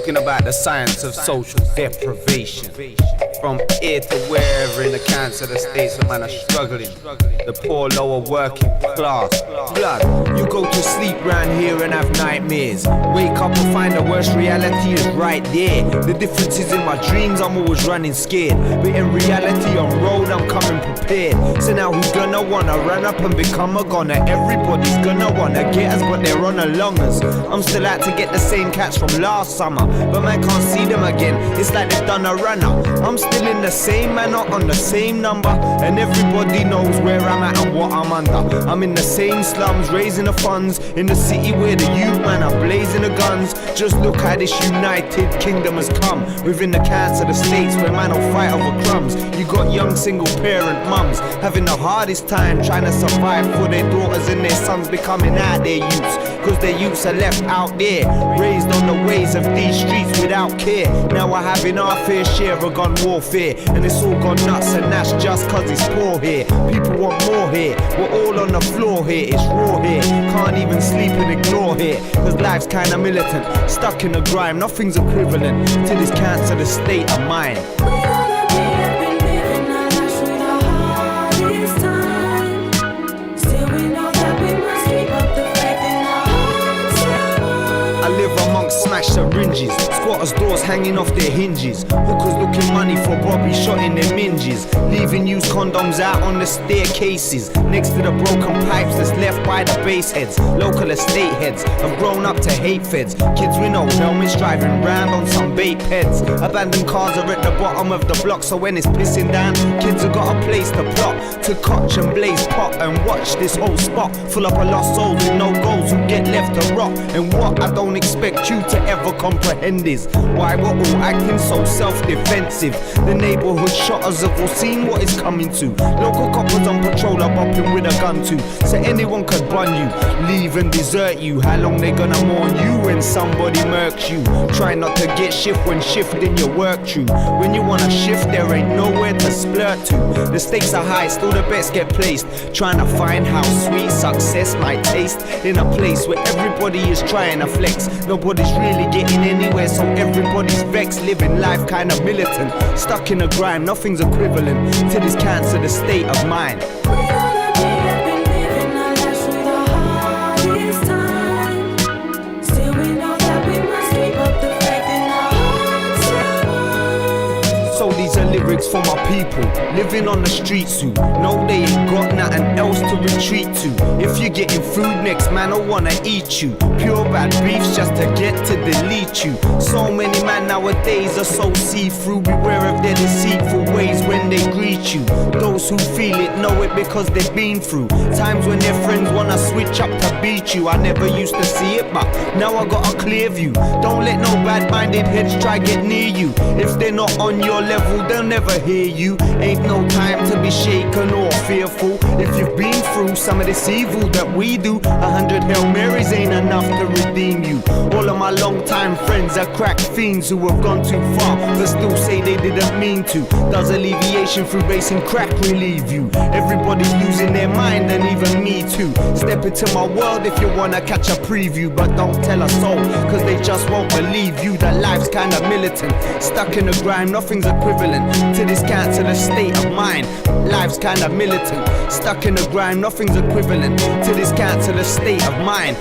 talking about the science of social deprivation. From here to wherever in the cancer the states where man are struggling. The poor lower working class. Blood, you go to sleep round here and have nightmares. Wake up and find the worst reality is right there. The difference is in my dreams I'm always running scared, but in reality on road I'm coming prepared. So now who's gonna wanna run up and become a goner? Everybody's gonna wanna get us, but they're on a longers. I'm still out to get the same cats from last summer, but man can't see them again. It's like they've done a runner. I'm still in the same manner on the same number, and everybody knows where I'm at and what I'm under. I'm in the same slums, raising the funds in the city where the youth man are blazing the guns. Just look how this United Kingdom has come. Within the cancer the states where man will fight over crumbs. You got young single parent mums having the hardest time trying to survive for their daughters and their sons becoming out their youths, cause their youths are left out there, raised on the ways of these streets without care. Now we're having our fair share of gun warfare, and it's all gone nuts, and that's just cause it's poor here. People want more here, we're all on the floor here, it's raw here. Can't even sleep and ignore here, cause life's kinda militant, stuck in the grime. Nothing's equivalent to this cancer, the state of mind. Smash syringes, squatters' doors hanging off their hinges, hookers looking money for Bobby shot in their minges, leaving used condoms out on the staircases, next to the broken pipes that's left by the base heads. Local estate heads have grown up to hate feds. Kids with no helmets driving round on some bait peds. Abandoned cars are at the bottom of the block, so when it's pissing down, kids have got a place to plot, to cotch and blaze pot and watch this whole spot full up of lost souls with no goals who get left to rot. And what I don't expect you to ever comprehend is why we're all acting so self-defensive. The neighborhood shotters have all seen what it's coming to. Local coppers on patrol are bopping with a gun too, so anyone could bun you, leave and desert you. How long they gonna mourn you when somebody murks you? Try not to get shift when shifting your work true. When you wanna shift there ain't nowhere to splurt to. The stakes are high, still the bets get placed, trying to find how sweet success might taste in a place where everybody is trying to flex. Nobody's really getting anywhere, so everybody's vexed, living life kinda militant, stuck in a grind. Nothing's equivalent to this cancer, the state of mind. Lyrics for my people living on the streets who know they ain't got nothing else to retreat to. If you're getting food next, man, I wanna eat you. Pure bad beefs just to get to delete you. So many man nowadays are so see-through. Beware of their deceitful ways when they greet you. Those who feel it know it because they've been through times when their friends wanna switch up to beat you. I never used to see it, but now I got a clear view. Don't let no bad-minded heads try get near you. If they're not on your level, they'll never hear you. Ain't no time to be shaken or fearful. If you've been through some of this evil that we do, 100 Hail Marys ain't enough to redeem you. All of my long-time friends are crack fiends who have gone too far, but still say they didn't mean to. Does alleviation through bass and crack relieve you? Everybody's losing their mind, and even me too. Step into my world if you wanna catch a preview, but don't tell a soul, cause they just won't believe you. That life's kinda militant, stuck in the grind. Nothing's equivalent to this cancer, the state of mind. Life's kinda militant, stuck in the grind. Nothing's equivalent to this cancer, the state of mind.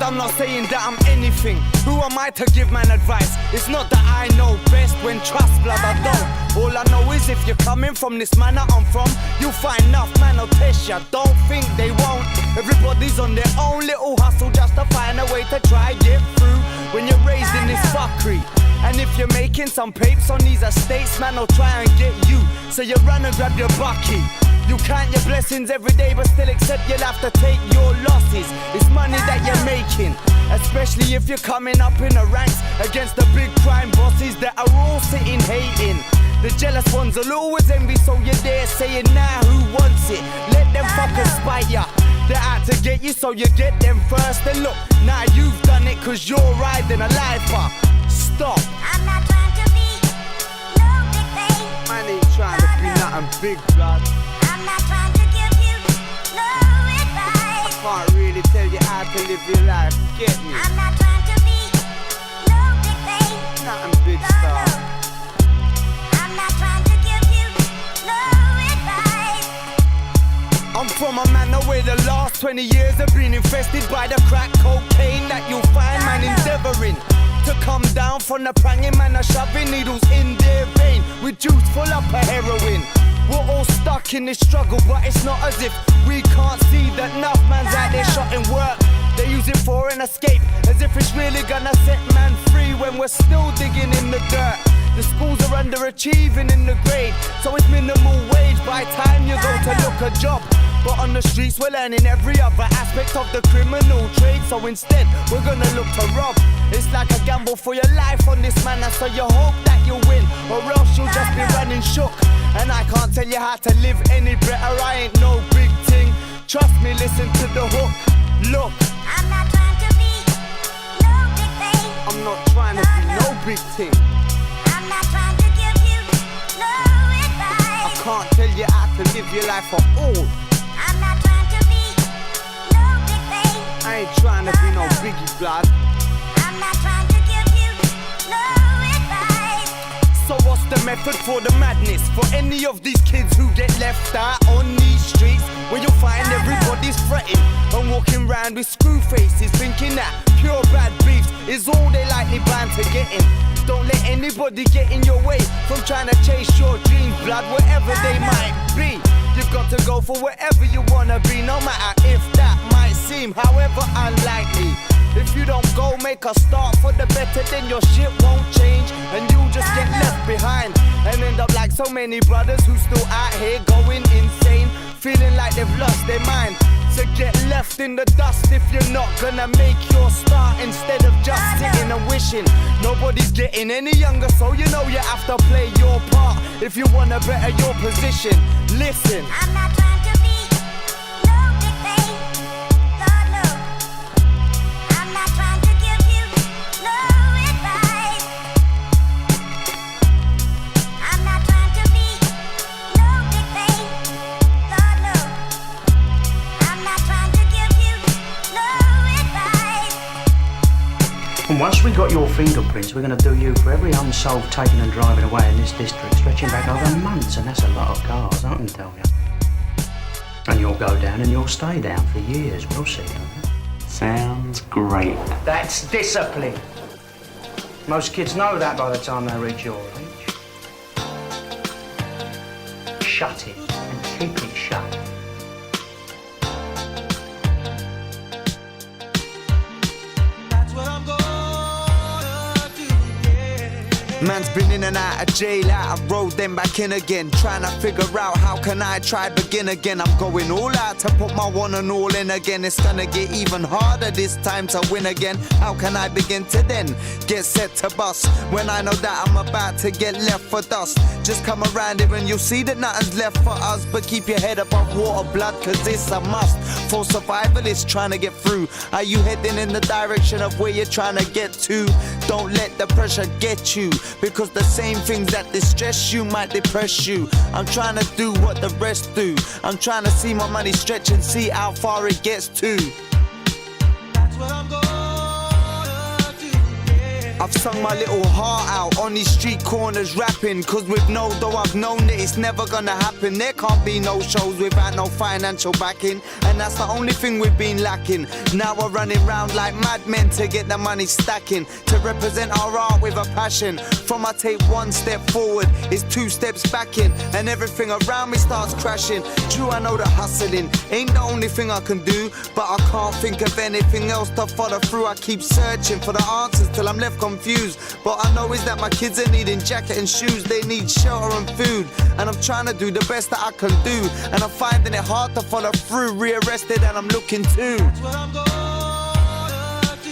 I'm not saying that I'm anything. Who am I to give man advice? It's not that I know best, when trust blood I don't. All I know is if you're coming from this manner I'm from, you'll find enough man will test ya. Don't think they won't. Everybody's on their own little hustle just to find a way to try get through. When you're raised in this fuckery, And if you're making some papes on these estates, man, I'll try and get you. So you run and grab your bucky. You count your blessings every day, but still accept you'll have to take your losses. It's money that you're making, especially if you're coming up in the ranks against the big crime bosses that are all sitting hating. The jealous ones will always envy, so you're there saying, nah, who wants it? Let them fuckers spite ya. They're out to get you, so you get them first. And look, now you've done it, cause you're riding a lifer. Stop. I'm not trying to be no big thing. Man ain't trying to be nothing big, blood. I'm not trying to give you no advice. Can't really tell you how to live your life, get me? I'm not trying to be no big thing. Nothing big, star. I'm not trying to give you no advice. I'm from a man where the last 20 years have been infested by the crack cocaine that you'll find man endeavoring to come down from the pranging man are shoving needles in their vein with juice full up of heroin. We're all stuck in this struggle, but it's not as if we can't see that enough man's out there shotting work. They use it for an escape, as if it's really gonna set man free when we're still digging in the dirt. The schools are underachieving in the grade, so it's minimal wage by time you go to look a job. But on the streets we're learning every other aspect of the criminal trade, so instead we're gonna look to rob. It's like a gamble for your life on this man, and so you hope that you win, or else you'll just be running shook. And I can't tell you how to live any better, I ain't no big thing. Trust me, listen to the hook. Look, I'm not trying to be no big thing. I'm not trying to be no big thing. I'm not trying to give you no advice. I can't tell you how to live your life at all. I'm not trying to be no big thing. I ain't trying to be no biggie, blood. I'm not trying to give you no advice. So what's the method for the madness? For any of these kids who get left out on these streets, where you'll find everybody's fretting and walking round with screw faces, thinking that pure bad beefs is all they likely bound to getting. Don't let anybody get in your way from trying to chase your dreams, blood, wherever they might be. You've got to go for wherever you wanna be, no matter if that might seem however unlikely. If you don't go make a start for the better, then your shit won't change and you'll just get left behind and end up like so many brothers who still out here going insane, feeling like they've lost their mind. So get left in the dust if you're not gonna make your start, instead of just sitting and wishing. Nobody's getting any younger, so you know you have to play your part if you wanna better your position. Listen, I'm not trying to be no big thing. Lord, no. I'm not trying to give you no advice. I'm not trying to be no big thing. Lord, no. I'm not trying to give you no advice. And once we got your fingerprints, we're going to do you for every unsolved taking and driving away in this district, stretching back over months, and that's a lot of cars, I can tell you. And you'll go down and you'll stay down for years, we'll see. Sounds great. That's discipline. Most kids know that by the time they reach your age. Shut it and keep it shut. man's been in and out of jail, out of road, then back in again. Trying to figure out how can I try begin again. I'm going all out to put my one and all in again. It's gonna get even harder this time to win again. How can I begin to then get set to bust when I know that I'm about to get left for dust? Just come around here and you'll see that nothing's left for us, but keep your head above water, blood, cause it's a must. For survival, it's trying to get through. Are you heading in the direction of where you're trying to get to? Don't let the pressure get you, because the same things that distress you might depress you. I'm trying to do what the rest do. I'm trying to see my money stretch and see how far it gets to. That's what I'm gonna do, yeah. I've sung my little heart out on these street corners rapping, cause with no dough I've known that it's never gonna happen. There can't be no shows without no financial backing, and that's the only thing we've been lacking. Now we're running round like madmen to get the money stacking, to represent our art with a passion. From I take one step forward, it's 2 steps backing, and everything around me starts crashing. True, I know that hustling ain't the only thing I can do, but I can't think of anything else to follow through. I keep searching for the answers till I'm left confused. confused. But I know is that my kids are needing jacket and shoes. They need shelter and food, and I'm trying to do the best that I can do. And I'm finding it hard to follow through. Rearrested and I'm looking too.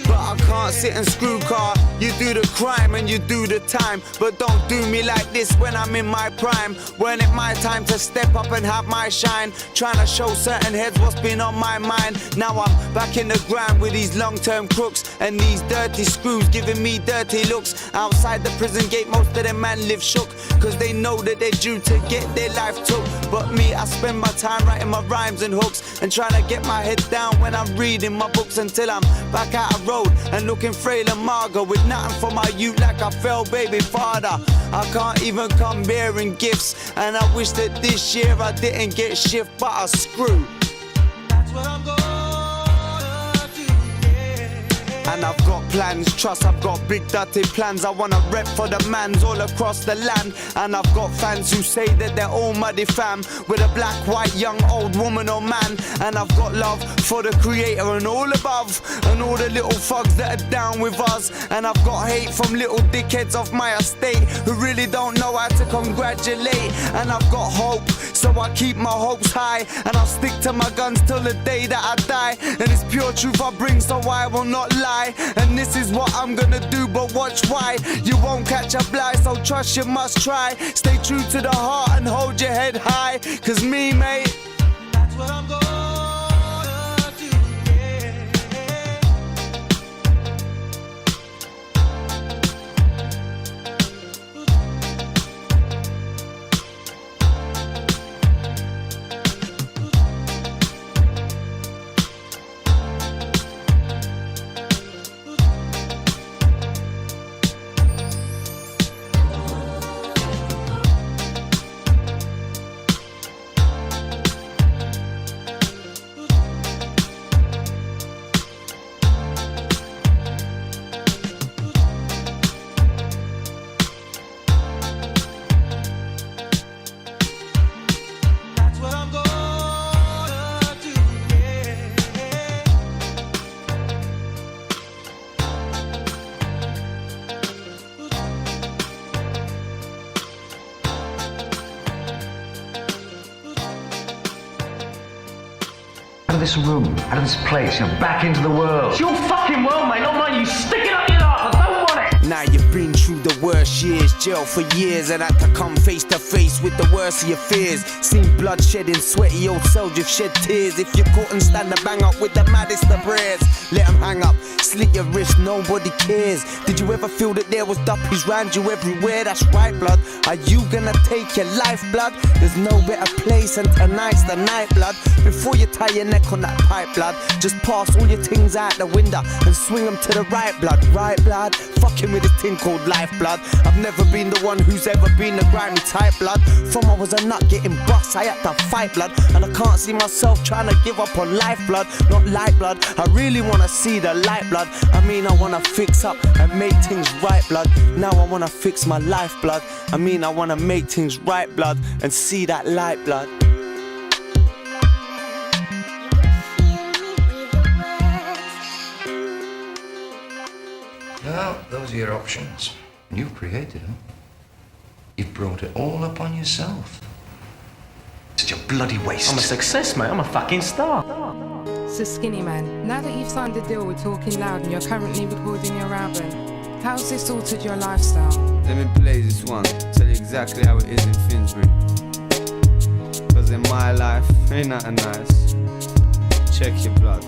But I can't sit and screw car. You do the crime and you do the time, but don't do me like this when I'm in my prime. When it my time to step up and have my shine. Trying to show certain heads what's been on my mind. Now I'm back in the grind with these long-term crooks and these dirty screws giving me dirty looks. Outside the prison gate most of them man live shook, cause they know that they're due to get their life took. But me, I spend my time writing my rhymes and hooks and trying to get my head down when I'm reading my books, until I'm back out of road and looking frail and mager with nothing for my youth like I fell baby father. I can't even come bearing gifts, and I wish that this year I didn't get shift, but I screwed. That's what I'm gonna do, yeah. And I've got plans, trust I've got big dirty plans. I wanna rep for the mans all across the land. And I've got fans who say that they're all muddy fam, with a black, white, young, old woman or man. And I've got love for the creator and all above, and all the little thugs that are down with us. And I've got hate from little dickheads off my estate who really don't know how to congratulate. And I've got hope, so I keep my hopes high, and I'll stick to my guns till the day that I die. And it's pure truth I bring, so I will not lie. And this is what I'm gonna do, but watch why. You won't catch a fly, so trust you must try. Stay true to the heart and hold your head high, cause me, mate, that's what I'm gonna do, yeah. Out of this room, out of this place, back into the world. It's your fucking world, mate, not mine. You stick it up your ass. I don't want it. Now you've been through the worst years, jail for years, and had to come face to face with the worst of your fears. Seen bloodshed in sweaty old cells, you've shed tears. If you couldn't stand the bang up with the maddest of prayers, let them hang up, slit your wrist, nobody cares. Did you ever feel that there was duppies round you everywhere? That's right, blood. Are you gonna take your life, blood? There's no better place, and tonight's the night, blood. Before you tie your neck on that pipe, blood, just pass all your things out the window and swing them to the right, blood. Right, blood? Fucking with this thing called life, blood. I've never been the one who's ever been the grimy type, blood. From I was a nut getting bust, I had to fight, blood. And I can't see myself trying to give up on life, blood. Not light, blood. I really wanna see the light, blood. I mean, I wanna fix up and make things right, blood. Now I wanna fix my life, blood. I mean, I wanna make things right, blood, and see that light, blood. Now, those are your options. You've created them. You've brought it all upon yourself. Such a bloody waste. I'm a success, mate. I'm a fucking star. So Skinnyman, now that you've signed a deal with Talking Loud and you're currently recording your album, how's this altered your lifestyle? Let me play this one, tell you exactly how it is in Finsbury. Cause in my life, ain't nothing nice. Check your blood.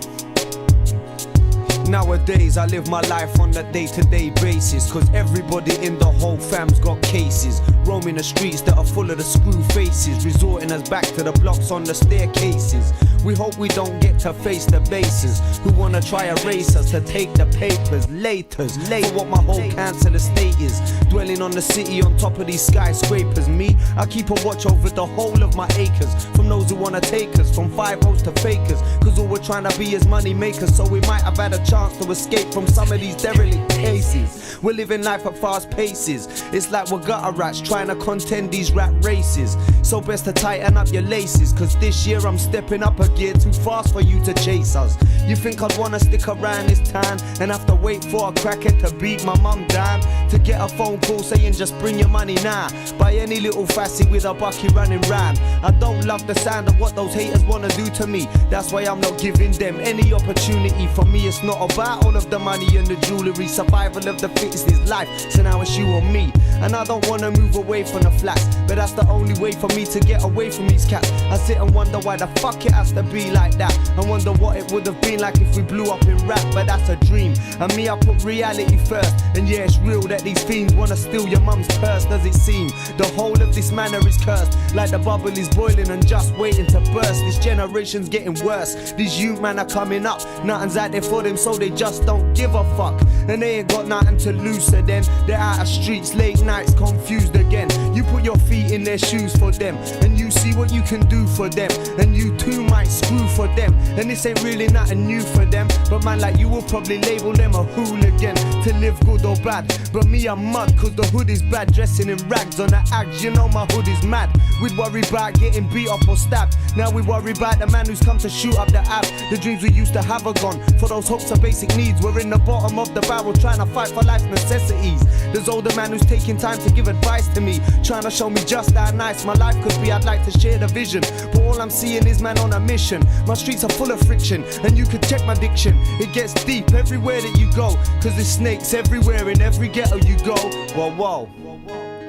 Nowadays I live my life on a day-to-day basis, cause everybody in the whole fam's got cases. Roaming the streets that are full of the screw faces, resorting us back to the blocks on the staircases. We hope we don't get to face the bases who wanna try erase us to take the papers. Laters, for what my whole council estate is, dwelling on the city on top of these skyscrapers. Me, I keep a watch over the whole of my acres, from those who wanna take us, from 5-0s to fakers. Cause all we're trying to be is money makers, so we might have had a chance chance to escape from some of these derelict cases. We're living life at fast paces. It's like we're gutter rats trying to contend these rat races. So best to tighten up your laces, cause this year I'm stepping up a gear too fast for you to chase us. You think I'd wanna stick around this time and have to wait for a cracker to beat my mum down, to get a phone call saying just bring your money now, by any little fassie with a bucky running round. I don't love the sound of what those haters wanna do to me. That's why I'm not giving them any opportunity. For me it's not about all of the money and the jewellery. Survival of the fittest is life, so now it's you or me. And I don't wanna move away from the flats, but that's the only way for me to get away from these cats. I sit and wonder why the fuck it has to be like that. I wonder what it would have been like if we blew up in rap, but that's a dream. And me, I put reality first. And yeah, it's real that these fiends wanna steal your mum's purse, does it seem? The whole of this manor is cursed, like the bubble is boiling and just waiting to burst. This generation's getting worse. These youth man are coming up, nothing's out there for them, so they just don't give a fuck. And they ain't got nothing to lose, so then they're out of streets, late nights, confused again. You put your feet in their shoes for them, and you see what you can do for them, and you too might screw for them. And this ain't really nothing new for them, but man like you will probably label them a hooligan, to live good or bad. But me I'm mud, cause the hood is bad, dressing in rags on the ags, you know my hood is mad. We'd worry about getting beat up or stabbed, now we worry about the man who's come to shoot up the app. The dreams we used to have are gone, for those hopes are basic needs. We're in the bottom of the barrel trying to fight for life's necessities. There's older man who's taking time to give advice to me, trying to show me just how nice my life could be. I'd like to share the vision, but all I'm seeing is man on a mission. My streets are full of friction, and you could check my diction. It gets deep everywhere that you go, cause there's snakes everywhere in every ghetto you go. Whoa, whoa.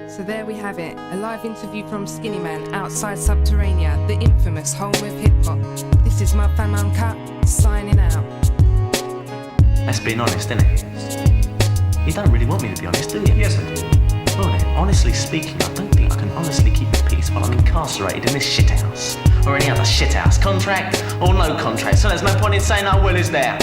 So there we have it, a live interview from Skinnyman outside Subterranea, the infamous home of hip-hop. This is my fam Uncut, signing out. Let's be honest, innit? You don't really want me to be honest, do you? Yes, I do. Well then, honestly speaking, I don't think I can honestly keep the peace while I'm incarcerated in this shithouse. Or any other shithouse, contract or no contract. So there's no point in saying our will is there.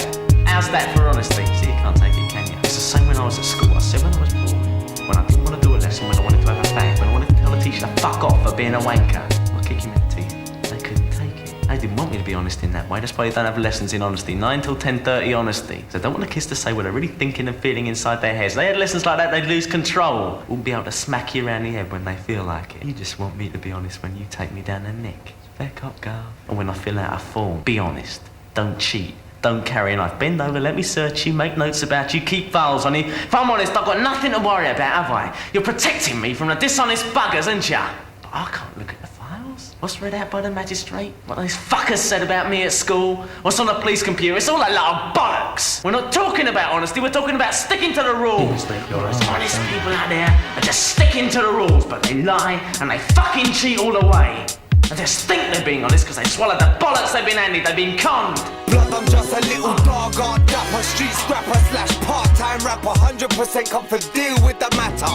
How's that for honesty? See, you can't take it, can you? It's the same when I was at school. I said when I was bored, when I didn't want to do a lesson, when I wanted to have a fag, when I wanted to tell the teacher to fuck off for being a wanker, I'd kick him in the teeth. They couldn't take it. They didn't want me to be honest in that way. That's why you don't have lessons in honesty. 9 till 10:30 honesty. So they don't want the kids to say what they're really thinking and feeling inside their heads. They had lessons like that, they'd lose control. Wouldn't be able to smack you around the head when they feel like it. You just want me to be honest when you take me down the neck. Fair cop, girl. And when I feel out of form, be honest. Don't cheat. Don't carry a knife. Bend over, let me search you, make notes about you, keep files on you. If I'm honest, I've got nothing to worry about, have I? You're protecting me from the dishonest buggers, aren't ya? But I can't look at the files. What's read out by the magistrate? What those fuckers said about me at school? What's on the police computer? It's all a lot of bollocks. We're not talking about honesty, we're talking about sticking to the rules. Honest people out there are just sticking to the rules, but they lie and they fucking cheat all the way. And just think they're being honest because they swallowed the bollocks they've been handed, they've been conned. Blood, I'm just a little dog, art dapper, street scrapper slash part-time rapper. 100% come for deal with the matter.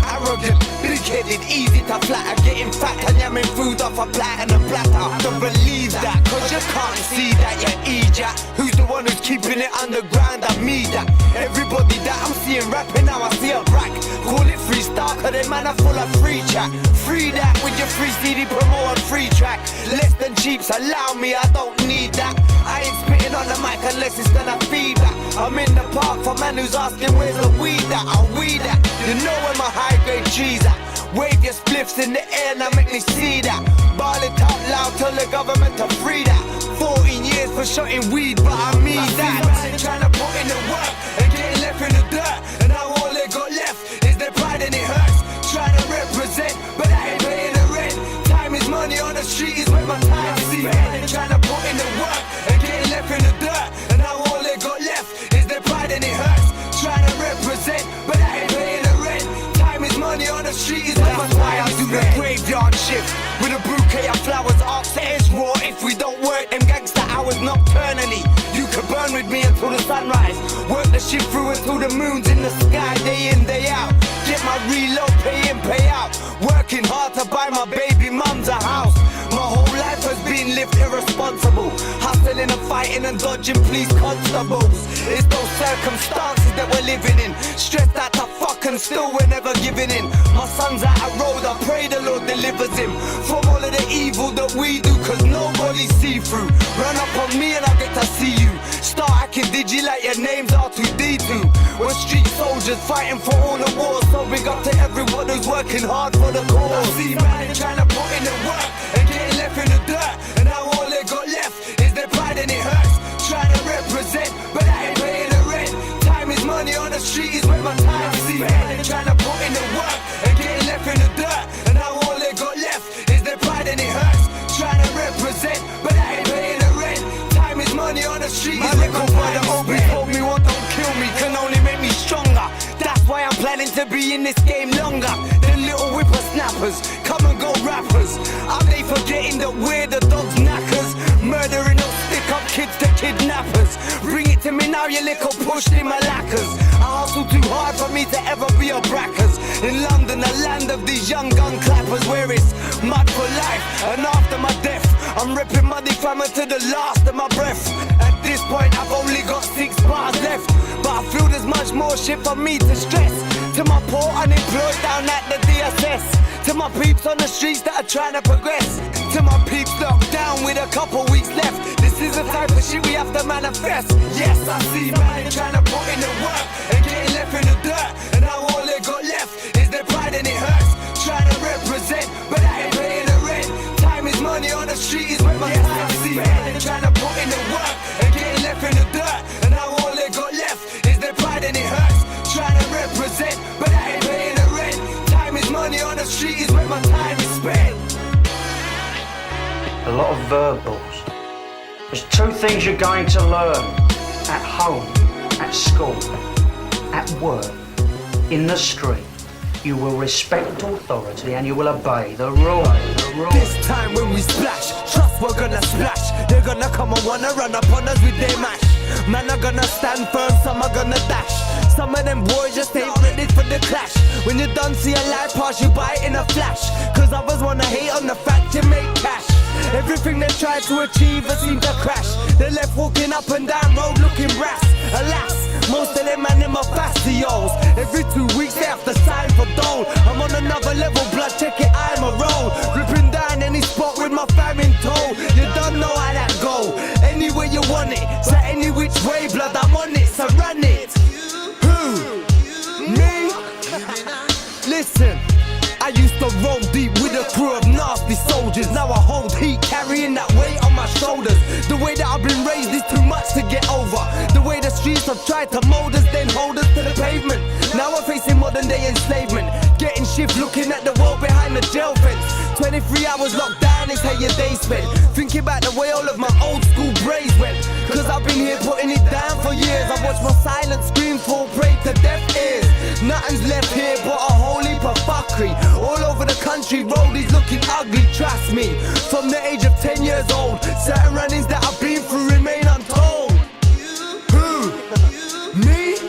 Arrogant, big-headed, easy to flatter, getting fat and yamming food off a platinum platter. Don't believe that, cause you can't see that you're E-Jack. Who's the one who's keeping it underground? I'm me that. Everybody that I'm seeing rapping now, I see a rack. Call it freestyle, cause they man are full of free chat. Free that with your free CD promo and free track. Less than cheaps, allow me, I don't need that. I ain't spitting on the mic unless it's gonna feedback. I'm in the park for man who's asking where's the weed at. I'll weed at. You know where my high grade trees at. Wave your spliffs in the air now make me see that. Ball it out loud, tell the government to free that. 14 years for shooting weed, but I mean that. Trying to put in the work and getting left in the dirt, and now all they got left is their pride and it hurts. Trying to represent, but I ain't paying the rent. Time is money on the street is where my time is spent. Trying to put in the work and getting left in the dirt, and now all they got left is their pride and it hurts. Trying to represent, but I ain't paying the rent. Time is money on the street is where my time is spent. The graveyard shift with a bouquet of flowers, arcs to edge raw. If we don't work them gangster hours nocturnally, you could burn with me until the sunrise. Work the shit through until the moon's in the sky, day in, day out. Get my reload, pay in, pay out. Working hard to buy my baby mums a house. My whole life has been lived irresponsible. Hustling and fighting and dodging police constables. It's those circumstances that we're living in. Stressed out to fuck and still we're never giving in. My son's out a road, I pray the Lord delivers him from all of the evil that we do, cause nobody see through. Run up on me and I'll get to see you. Start acting digi like your name's R2D2. We're street soldiers fighting for all the wars. So big up to everyone who's working hard for the cause. I see man trying to put in the work and getting left in the dirt, and now all they got left is their pride and it hurts. Trying to represent, but I ain't paying the rent. Time is money on the street is where my time is. See man trying to put in the work and getting left in the dirt, and now all they got left is their pride and it hurts. Trying to represent, but I ain't paying the rent. Time is money on the street. My little brother Obi told me what don't kill me can only make me stronger. That's why I'm planning to be in this game longer. The little whippersnappers, come and go rappers. Are they forgetting that we're the dogs knackers? Murdering up, stick up kids to kidnappers. Bring it to me now, you little pushed in my lackers. I hustle too hard for me to ever be a brackers. In London, the land of these young gun clappers, where it's mud for life and after my death. I'm ripping muddy famine to the last of my breath. At this point, I've only got 6 bars left, but I feel there's much more shit for me to stress. To my poor unemployed down at the DSS, to my peeps on the streets that are trying to progress, to my peeps locked down with a couple weeks left. This is the type of shit we have to manifest. Yes, I see man trying to put in the work and getting left in the dirt, and now all they got left is their pride and it hurts. Trying to represent, but I ain't paying the rent. Time is money on the street is where my time is. See man trying to put in the work and getting left in the dirt, and now all they got left is their pride and it hurts. Trying to represent, but I ain't paying the rent. Time is money on the street is where my time is spent. A lot of verbals. There's 2 things you're going to learn at home, at school, at work, in the street. You will respect authority and you will obey the rules. This time when we splash, trust we're gonna splash. They're gonna come and wanna run up on us with their mash. Man are gonna stand firm, some are gonna dash. Some of them boys just ain't ready for the clash. When you done see a life pass you by in a flash, cause others wanna hate on the fact you make cash. Everything they try to achieve has seemed to crash. They're left walking up and down road looking brass. Alas, most of them man in my fastios. Every 2 weeks they have to sign for dole. I'm on another level, blood check it, I'm a roll. Ripping down any spot with my fam in tow. You don't know how that go. Anywhere you want it, so any which way, blood, I'm on it, so run it. Who? Me? Listen, I used to roll deep with a crew of nasty soldiers. Now I hold heat, carrying that weight on my shoulders. The way that I've been raised is too much to get over. The way the streets have tried to mold us, then hold us to the pavement. Now I'm facing modern day enslavement. Getting shift, looking at the world behind the jail fence. 23 hours locked down is how your day spent. Thinking about the way all of my old school braids went. Cause I've been here putting it down for years. I watched my silent screams fall prey to deaf ears. Nothing's left here but a whole heap of fuckery. All over the country, roadies looking ugly, trust me. From the age of 10 years old, certain runnings that I've been through remain untold. Who? Me?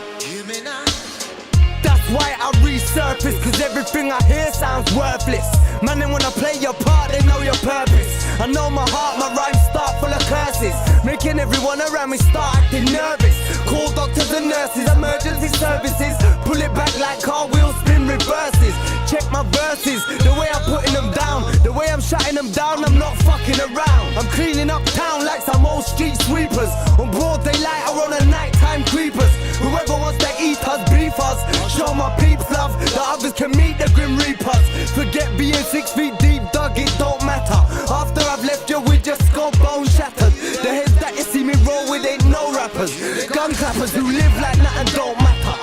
That's why I resurface, cause everything I hear sounds worthless. Man, they wanna play your part, they know your purpose. I know my heart, my rhymes start full of curses, making everyone around me start acting nervous. Call doctors and nurses, emergency services. Pull it back like car wheels, spin reverses. Check my verses, the way I'm putting them down, the way I'm shutting them down, I'm not fucking around. I'm cleaning up town like some old street sweepers. On broad daylight or on a nighttime creepers. Whoever wants to eat us, beef us. Show my peeps love, the others can meet the grim reapers. Forget being 6 feet deep, dog, it don't matter. After I've left you with your skull bone shattered. The heads that you see me roll with ain't no rappers. Gun clappers who live like nothing don't matter.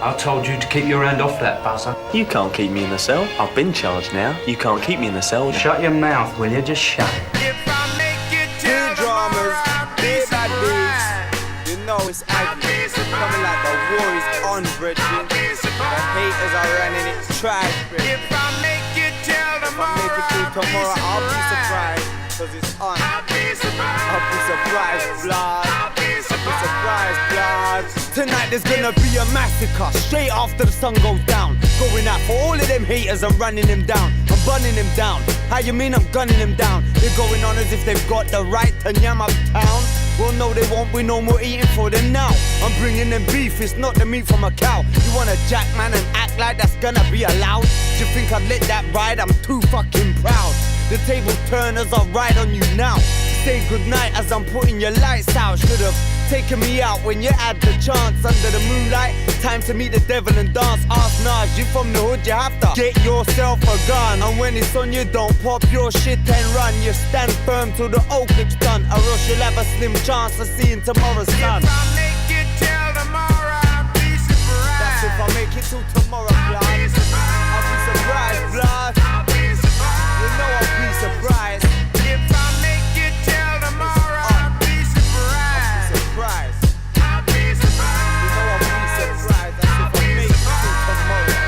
I told you to keep your hand off that buzzer. You can't keep me in the cell. I've been charged now. You can't keep me in the cell. Shut your mouth, will you? Just shut it. Two dramas, big bad beats. You know it's agony. Coming like the war is on, brethren. The haters are running it, try, brethren. If I make it through tomorrow, I'll be surprised. Cause it's on. I'll be surprised, blood. I'll be surprised, blood. Tonight there's gonna be a massacre straight after the sun goes down. Going out for all of them haters and running them down. I'm bunning them down. How you mean I'm gunning them down? They're going on as if they've got the right to yam up town. Well, no, they won't be no more eating for them now. I'm bringing them beef, it's not the meat from a cow. You wanna jack man and act like that's gonna be allowed? Do you think I'd let that ride? I'm too fucking proud. The table turners are right on you now. Say goodnight as I'm putting your lights out. Should've taking me out when you had the chance. Under the moonlight, time to meet the devil and dance. Ask Nas, you from the hood, you have to get yourself a gun. And when it's on you, don't pop your shit and run. You stand firm till the oak clip's done, or else you'll have a slim chance of seeing tomorrow's sun. If I make it till tomorrow, I'll be surprised. That's if I make it till tomorrow, blood. I'll be surprised, blood. I'll be surprised. You know I'll be surprised. If I make it till tomorrow, I'll be surprised. Surprise. I'll be surprised. You know I'll be surprised. That's if I make it till tomorrow.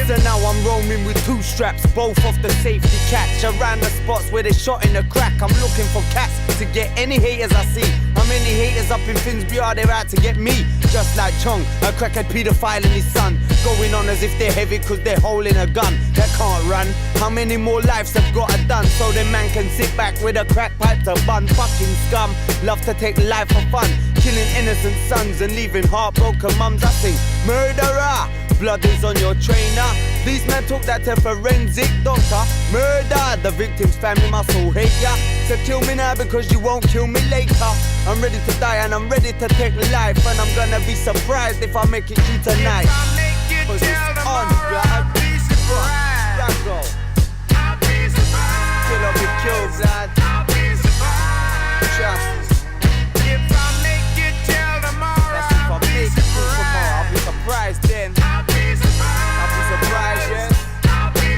So now I'm roaming with two straps, both off the safety catch. Around the spots where they shot in the crack, I'm looking for cats to get any haters I see. How many haters up in Finsbury are they out to get me? Just like Chong, a crackhead paedophile and his son, going on as if they're heavy cause they're holding a gun. They can't run. How many more lives have got it done so the man can sit back with a crack pipe to bun? Fucking scum, love to take life for fun, killing innocent sons and leaving heartbroken mums. I sing murderer, blood is on your trainer. These men took that to forensic doctor. Murder, the victim's family must all hate ya. So kill me now because you won't kill me later. I'm ready to die and I'm ready to take life, and I'm gonna be surprised if I make it through tonight. If I make it Cause till it's on, tomorrow, blood. I'll be surprised. Raggo, I'll be surprised. kill or be killed, lad. I'll be surprised. Trust. If I make it till tomorrow, That's if I I'll be make it through tomorrow. I'll be surprised. surprised then. I'll be surprised. I'll be surprised, yes. I'll be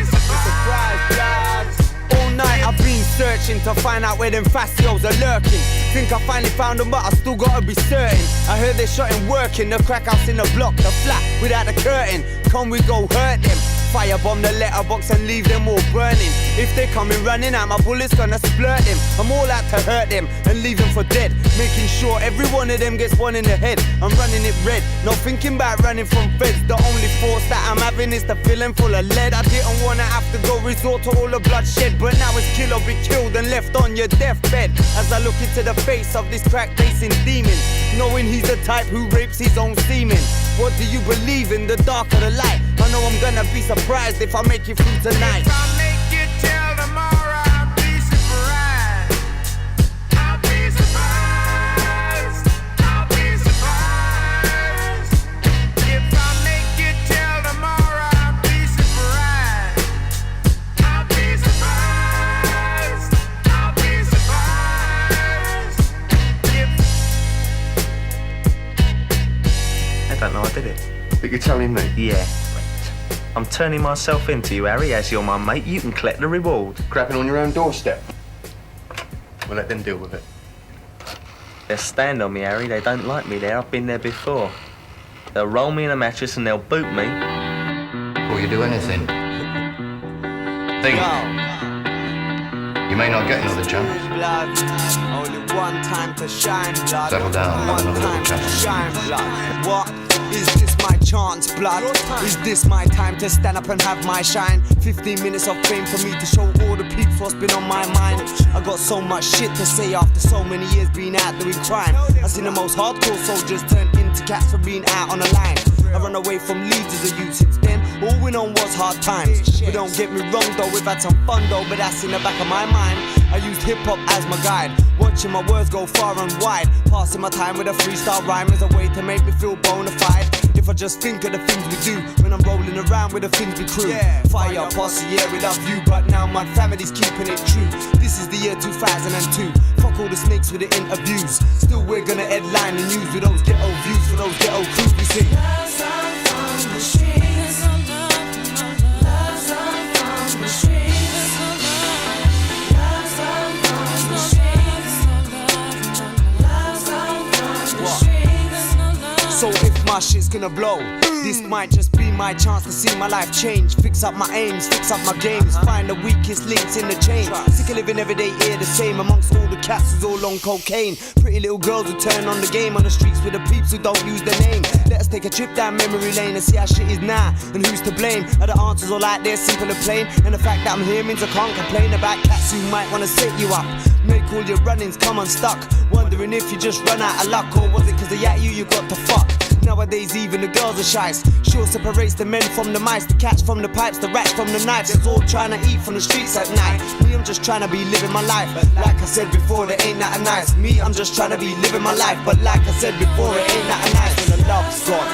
Surprise, lads. All night I've been searching to find out where them facios are lurking. Think I finally found them, but I still gotta be certain. I heard they shot him working the crack house in the block, the flat without the curtain. Can we go hurt them? Firebomb the letterbox and leave them all burning. If they coming running out, my bullets gonna splurt them. I'm all out to hurt them and leave them for dead, making sure every one of them gets one in the head. I'm running it red, not thinking about running from feds. The only thoughts that I'm having is the feeling full of lead. I didn't wanna have to go resort to all the bloodshed, but now it's kill or be killed and left on your deathbed. As I look into the face of this crack-facing demon, knowing he's the type who rapes his own semen. What do you believe in, the dark or the light? I know I'm gonna be surprised if I make it through tonight. If I make it till tomorrow, I'll be surprised. I'll be surprised. I'll be surprised. If I make it till tomorrow, I'll be surprised. I'll be surprised. I'll be surprised. I don't know I did it. But you're telling me? Yeah. I'm turning myself into you, Harry. As you're my mate, you can collect the reward. Crapping on your own doorstep. We'll let them deal with it. They'll stand on me, Harry. They don't like me there. I've been there before. They'll roll me in a mattress and they'll boot me. Before you do anything, think. You may not get another chance. Blood, only one time to shine, blood. Settle down, have One another time to chance. shine, blood. What? Is this my chance, blood? Is this my time to stand up and have my shine? 15 minutes of fame for me to show all the peeps what's been on my mind. I got so much shit to say after so many years being out doing crime. I seen the most hardcore soldiers turn into cats for being out on the line. I run away from leads as a youth. Since then, all we known was hard times. But don't get me wrong though, we've had some fun though, but that's in the back of my mind. I used hip-hop as my guide, watching my words go far and wide. Passing my time with a freestyle rhyme as a way to make me feel bona fide. If I just think of the things we do when I'm rolling around with the Finsbury crew. Fire posse, yeah, we love you, but now my family's keeping it true. This is the year 2002. Fuck all the snakes with the interviews. Still we're gonna headline the news with those ghetto views for those ghetto crews we sing. So if my shit's gonna blow, this might just be my chance to see my life change. Fix up my aims, fix up my games, find the weakest links in the chain. Sick of living every day here the same amongst all the cats who's all on cocaine. Pretty little girls who turn on the game on the streets with the peeps who don't use their name. Let us take a trip down memory lane and see how shit is now and who's to blame. Are the answers all out there simple and plain? And the fact that I'm here means I can't complain about cats who might wanna set you up. Make all your runnings come unstuck, wondering if you just run out of luck, or was it cause they at you got to fuck. Nowadays even the girls are shy. Sure separates the men from the mice, the cats from the pipes, the rats from the knives. It's all trying to eat from the streets at night. Me, I'm just trying to be living my life. Like I said before, there ain't nothing nice. Me, I'm just trying to be living my life. But like I said before, it ain't nothing nice when the love's gone.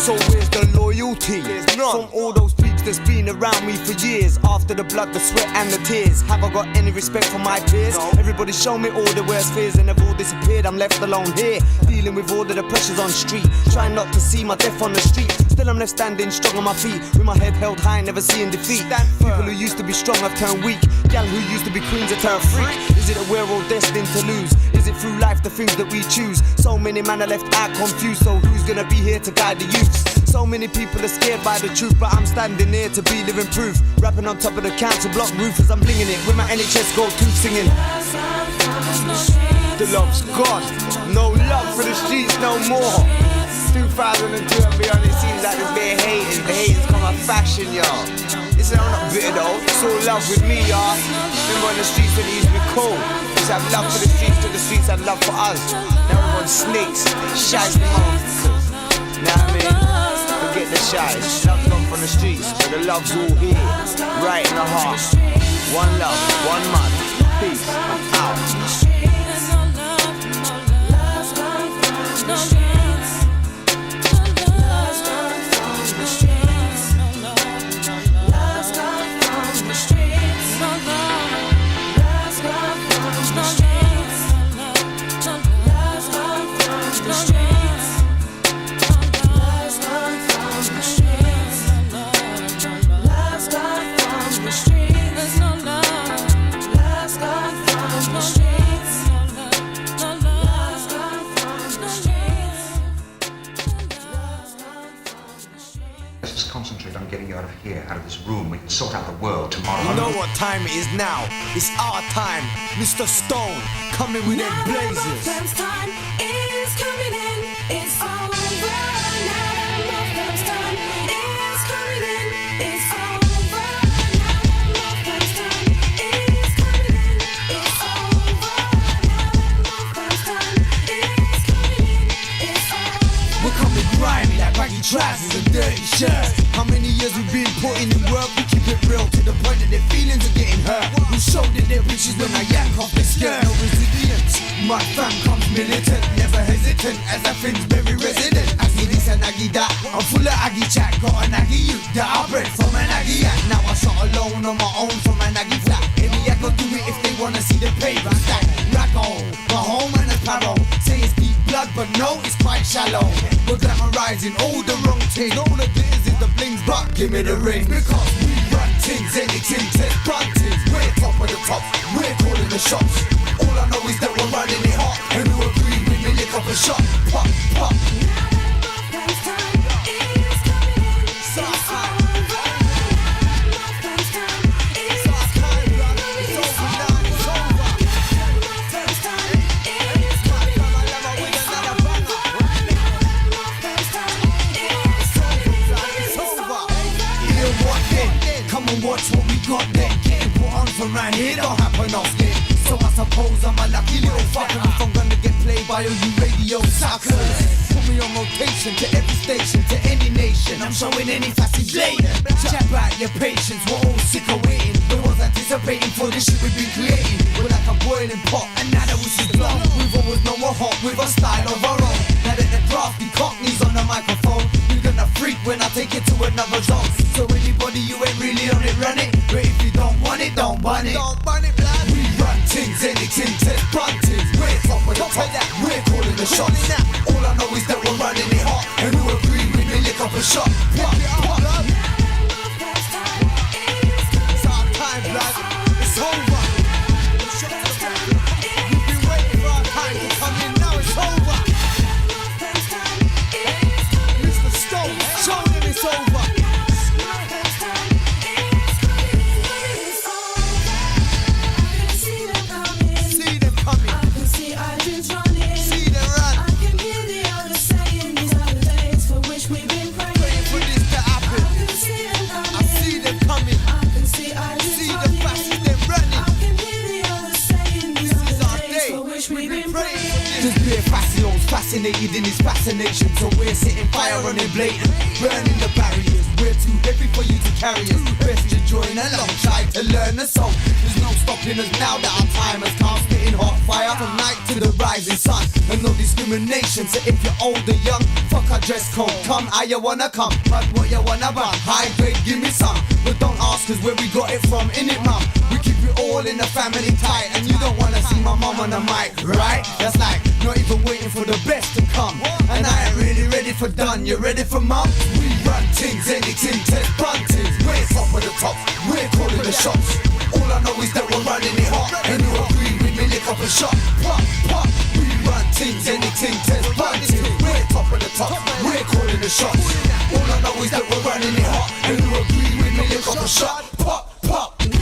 So where's the loyalty from all those peeps that's been around me for years? After the blood, the sweat and the tears, have I got any respect for my peers? Everybody show me all the worst fears and they've all disappeared. I'm left alone here, dealing with all of the pressures on street, trying not to see my death on the street. Still I'm left standing strong on my feet, with my head held high, never seeing defeat. People who used to be strong have turned weak, gal who used to be queens have turned freak. Is it that we're all destined to lose? Is it through life the things that we choose? So many men are left out confused, so who's gonna be here to guide the youths? So many people are scared by the truth, but I'm standing here to be living proof. Rapping on top of the council block roof as I'm blinging it with my NHS Gold Tooth singing. The love's gone, no love for the streets no more. 2002 and beyond, it seems like there's been haters. The haters come out fashion, y'all. Listen, I'm not bitter though, it's all love with me, y'all. Remember on the streets when it used to be cool. Used to have love for the streets till the streets had love for us. Now we're on snakes, shiesty motherfuckers. Know what I mean? Forget the shies, love's not from the streets, but the love's all here, right in the heart. One love, one mother, peace, I'm out. Concentrate on getting you out of here, out of this room. We can sort out the world tomorrow. You know what time it is now? It's our time. Mr. Stone, coming with them blazers. Now time is coming in. It's all over. Now time is coming in. It's all over. Now time is coming in. It's all over. Now time is coming in. It's all over. We're coming grimy like baggy trousers and dirty shirts. How many years we've been putting in work? We keep it real to the point that their feelings are getting hurt. We show that they're riches when I yank off the skirt. No resilience, my fam comes militant, never hesitant as I Finsbury resident. Aggie this and Aggie that, I'm full of Aggie chat. Got an Aggie youth that I bred from an Aggie act. Now I shot alone on my own from an Aggie flat. Any I go do it if they wanna see the paper stack. Raggo, my home and a paro. Say it's deep blood, but no, it's quite shallow. We're glamorizing all the wrong things. All of this is the blings, but give me the ring. Because we run things, anything, test run things. We're top of the top, we're calling the shots. All I know is that we're running it hot. And who agree with me, lick up a shot. Pop, pop. Watch what we got then. Getting put on from round here don't happen often. So I suppose I'm a lucky little fucker if I'm gonna get played by all you radio suckers. Put me on rotation to every station, to any nation. I'm showing any fussy blade. Chat about your patience, we're all sick of waiting. The ones anticipating for this shit we've been creating. We're like a boiling pot, and now that which is blown. We've always known we're hot with a style of our own. Now that the drafty cockneys on the microphone, you're gonna freak when I take it to another zone. So anybody you ain't really on it, run it. But if you don't want it, don't bun it. Don't bun it, blood. We run things, anything, test run things. We're top of the top, we're calling the shots. All I know is that we're running it hot. And who agree with me, lick up a shot. Pop, pop. It's our time, blood. It's over. We've been waiting for our time to come in, now it's over. fascinated in his fascination. So we're setting fire on him blatant, burning the barriers. We're too heavy for you to carry us. Best to join along, try to learn the song. There's no stopping us now that our time has come. Spitting hot fire from night to the rising sun. And no discrimination, so if you're old or young, fuck our dress code. Come how you wanna come, but what you wanna run. High grade, give me some, but don't ask us where we got it from, innit mum? We keep it all in the family tight, and you don't wanna see my mum on the mic, right? That's like not even waiting for the best to come. And I ain't really ready for done, you ready for mum? We run things, anything, test buntings. We're top of the top, we're calling the shots. All I know is that we're running it hot, and you agree with me, lick up a shot. Pop, pop, we run things, anything, test buntings. We're top of the top, we're calling the shots. All I know is that we're running it hot, and you agree with me, lick up a shot. Pop, pop. It's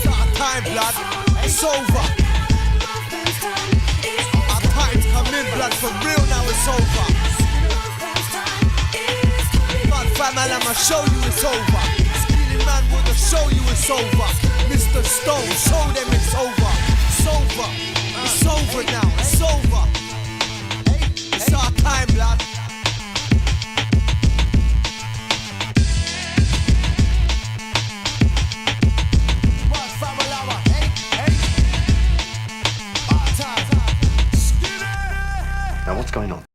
our time, blood. It's over. Our time's come in, blood. For real now, it's over. Blood, fam, man, I'ma show you it's over. Skinnyman will show you it's over. Mr. Stone, show them it's over. It's over. It's over now. It's over. It's our time, blood. Now what's going on?